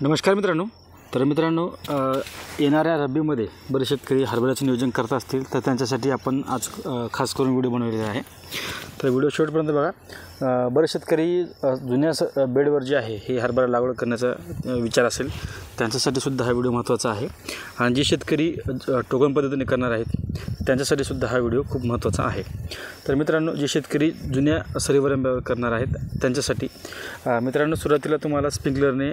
नमस्कार मित्रांनो. तर मित्रांनो, येणाऱ्या रब्बीमध्ये बरेच शेतकरी हरभऱ्याचे नियोजन करत असतील तर त्यांच्यासाठी आपण आज खास करून व्हिडिओ बनवलेला आहे. तर व्हिडिओ शेवटपर्यंत बघा. बरेच शेतकरी जुन्या बेडवर जे आहे हे हरभरा लागवड करण्याचा विचार असेल त्यांच्यासाठी सुद्धा हा व्हिडिओ महत्त्वाचा आहे. आणि जे शेतकरी टोकन पद्धतीने करणार आहेत त्यांच्यासाठी सुद्धा हा व्हिडिओ खूप महत्त्वाचा आहे. तर मित्रांनो, जे शेतकरी जुन्या सरीवरंब्यावर करणार आहेत त्यांच्यासाठी मित्रांनो, सुरुवातीला तुम्हाला स्प्रिंकलरने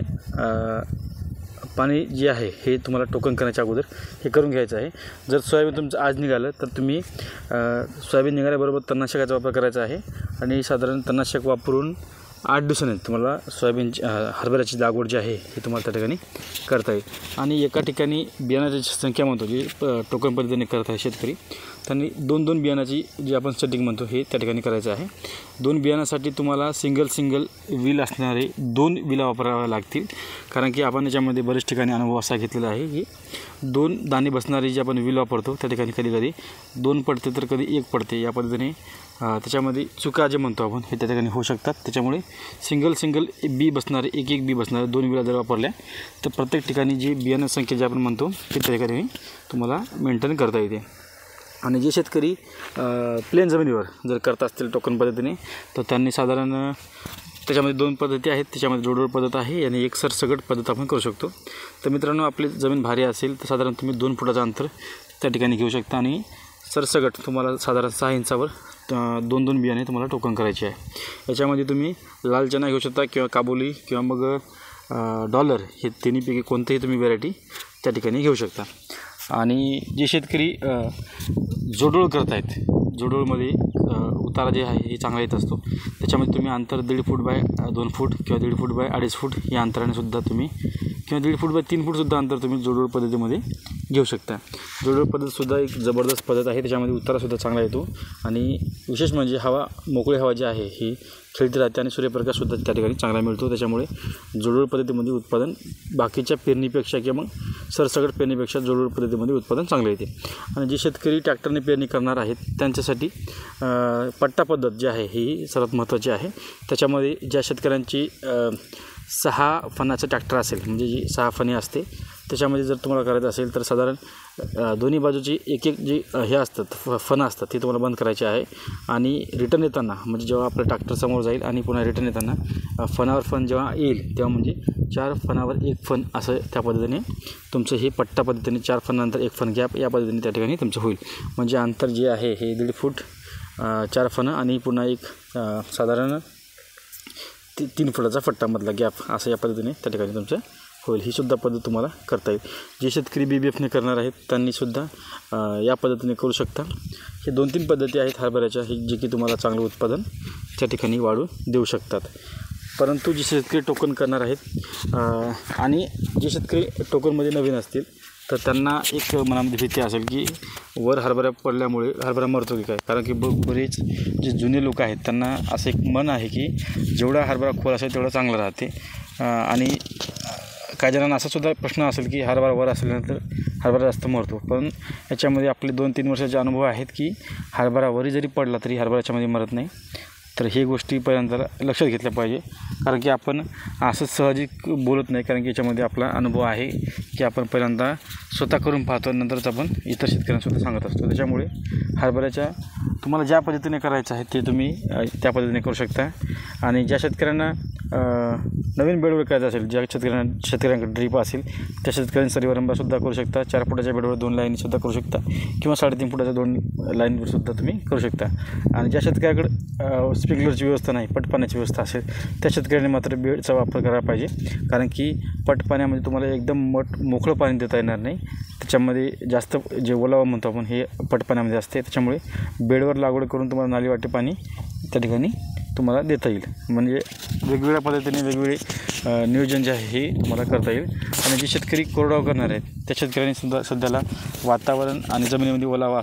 पाणी जे आहे हे तुम्हाला टोकन करण्याच्या अगोदर हे करून घ्यायचं आहे. जर सोयाबीन तुमचं आज निघालं तर तुम्ही सोयाबीन निघाल्याबरोबर तणनाशकाचा वापर करायचा आहे आणि साधारण तणनाशक वापरून 8 दिवसांनी तुम्हाला हरभऱ्याची लागवड जी आहे हे तुम्हाला त्या ठिकाणी करता येईल. आणि एका ठिकाणी बियाणाची संख्या म्हणतो जी टोकन पद्धतीने करत आहे शेतकरी, त्यांनी 2 बियाणाची जी आपण सेटिंग म्हणतो हे त्या ठिकाणी करायचं आहे. 2 बियाणासाठी तुम्हाला सिंगल व्हील असणारे 2 विला वापराव्या लागतील. कारण की आपण याच्यामध्ये बरेच ठिकाणी अनुभव असा घेतलेला आहे की 2 दाणे बसणारी जी आपण व्हील वापरतो त्या ठिकाणी कधी 2 पडते तर कधी 1 पडते. या पद्धतीने त्याच्यामध्ये चुका जे म्हणतो आपण हे त्या ठिकाणी होऊ शकतात. त्याच्यामुळे सिंगल बी बसणारे एक बी बसणारे 2 विला जर वापरल्या तर प्रत्येक ठिकाणी जी बियाणं संख्या जे आपण म्हणतो ते त्या ठिकाणी तुम्हाला मेंटेन करता येते. आणि जे शेतकरी प्लेन जमिनीवर जर करत असतील टोकन पद्धतीने तर त्यांनी साधारण त्याच्यामध्ये 2 पद्धती आहेत. त्याच्यामध्ये जोडोड पद्धत आहे आणि एक सरसकट पद्धत आपण करू शकतो. तर मित्रांनो, आपली जमीन भारी असेल तर साधारण तुम्ही 2 फुटाचं अंतर त्या ठिकाणी घेऊ शकता आणि सरसकट तुम्हाला साधारण 6 इंचावर 2 बियाणे तुम्हाला टोकन करायचे आहे. याच्यामध्ये तुम्ही लाल चना घेऊ शकता किंवा काबुली किंवा मग डॉलर हे तिन्हीपैकी कोणतेही तुम्ही व्हरायटी त्या ठिकाणी घेऊ शकता. आणि जे शेतकरी जोडोळ करत आहेत, जोडोळमध्ये उतारा जे आहे हे चांगला येत असतो. त्याच्यामध्ये तुम्ही अंतर 1.5 फूट बाय 2 फूट किंवा 1.5 फूट बाय 2.5 फूट या अंतराने सुद्धा तुम्ही किंवा 1.5 फूट बाय 3 फूटसुद्धा अंतर तुम्ही जोडोळ पद्धतीमध्ये घेऊ शकता. जोडोळ पद्धतसुद्धा एक जबरदस्त पद्धत आहे. त्याच्यामध्ये उतारासुद्धा चांगला येतो आणि विशेष म्हणजे मोकळी हवा जी आहे ही खेळती राहते आणि सूर्यप्रकाशसुद्धा त्या ठिकाणी चांगला मिळतो. त्याच्यामुळे जोडोळ पद्धतीमध्ये उत्पादन बाकीच्या पेरणीपेक्षा किंवा मग सरसकट पेरणीपेक्षा जोडोळ पद्धतीमध्ये उत्पादन चांगले येते. आणि जे शेतकरी ट्रॅक्टरने पेरणी करणार आहेत त्यांच्यासाठी पट्टा पद्धत जी आहे ही सर्वात महत्त्वाची आहे. त्याच्यामध्ये ज्या शेतकऱ्यांची 6 फणाचं ट्रॅक्टर असेल म्हणजे जी 6 फणी असते त्याच्यामध्ये जर तुम्हाला करायचं असेल तर साधारण दोन्ही बाजूची एक जी हे असतात फणं असतात ती तुम्हाला बंद करायची आहे. आणि रिटर्न येताना म्हणजे जेव्हा आपलं ट्रॅक्टर समोर जाईल आणि पुन्हा रिटर्न येताना फणावर फण जेव्हा येईल तेव्हा म्हणजे 4 फणावर 1 फण असं त्या पद्धतीने तुमचं हे पट्टा पद्धतीने 4 फणानंतर 1 फण गॅप या पद्धतीने त्या ठिकाणी तुमचं होईल. म्हणजे अंतर जे आहे हे 1.5 फूट 4 फणं आणि पुन्हा एक साधारण 3 फुटाचा फट्टामधला गॅप असं या पद्धतीने त्या ठिकाणी तुमचं होईल. ही सुद्धा पद्धत तुम्हाला करता येईल. जे शेतकरी BBFने करणार आहेत त्यांनीसुद्धा या पद्धतीने करू शकता. हे 2-3 पद्धती आहेत हरभऱ्याच्या ही जे की तुम्हाला चांगलं उत्पादन त्या ठिकाणी वाढू देऊ शकतात. परंतु जे शेतकरी टोकन करणार आहेत आणि जे शेतकरी टोकनमध्ये नवीन असतील तर त्यांना एक मनामध्ये भीती असेल की वर हरभरा पडल्यामुळे हरभरा मरतो की काय. कारण की बरेच जे जुने लोक आहेत त्यांना असं एक मन आहे की जेवढा हरभरा खोल असेल तेवढा चांगला राहते. आणि काही जणांना असा सुद्धा प्रश्न असेल की हरभरा वर असल्यानंतर हरभरा जास्त मरतो. पण याच्यामध्ये आपले 2-3 वर्षाचे अनुभव आहेत की हरभरा वरी जरी पडला तरी हरभऱ्याच्यामध्ये मरत नाही. तर हे गोष्टी पहिल्यांदा लक्षात घेतल्या पाहिजे. कारण की आपण असं सहजिक बोलत नाही, कारण की याच्यामध्ये आपला अनुभव आहे की आपण पहिल्यांदा स्वतः करून पाहतो नंतरच आपण इतर शेतकऱ्यांसुद्धा सांगत असतो. त्याच्यामुळे हरभऱ्याच्या तुम्हाला ज्या पद्धतीने करायचं आहे ते तुम्ही त्या पद्धतीने करू शकता. आणि ज्या शेतकऱ्यांना नवीन बेडवर करायचं असेल, ज्या शेतकऱ्यांकडे ड्रीप असेल त्या शेतकऱ्यांनी सरीवरंबासुद्धा करू शकता. 4 फुटाच्या बेडवर 2 लाईनीसुद्धा करू शकता किंवा 3.5 फुटाच्या 2 लाईनवरसुद्धा तुम्ही करू शकता. आणि ज्या शेतकऱ्याकडे स्प्रिंकलरची व्यवस्था नाही, पटपाण्याची व्यवस्था असेल त्या शेतकऱ्यांनी मात्र बेडचा वापर करायला पाहिजे. कारण की पटपाण्यामध्ये तुम्हाला एकदम मोकळं पाणी देता येणार नाही. त्याच्यामध्ये जास्त जे ओलावा म्हणतो आपण हे पटपाण्यामध्ये असते. त्याच्यामुळे बेडवर लागवड करून तुम्हाला नालीवाटे पाणी त्या ठिकाणी तुम्हाला देता येईल. म्हणजे वेगवेगळ्या पद्धतीने वेगवेगळे नियोजन जे आहे हे तुम्हाला करता येईल. आणि जे शेतकरी कोरडवाहू करणार आहेत त्या शेतकऱ्यांनी सुद्धा सध्याला वातावरण आणि जमिनीमध्ये ओलावा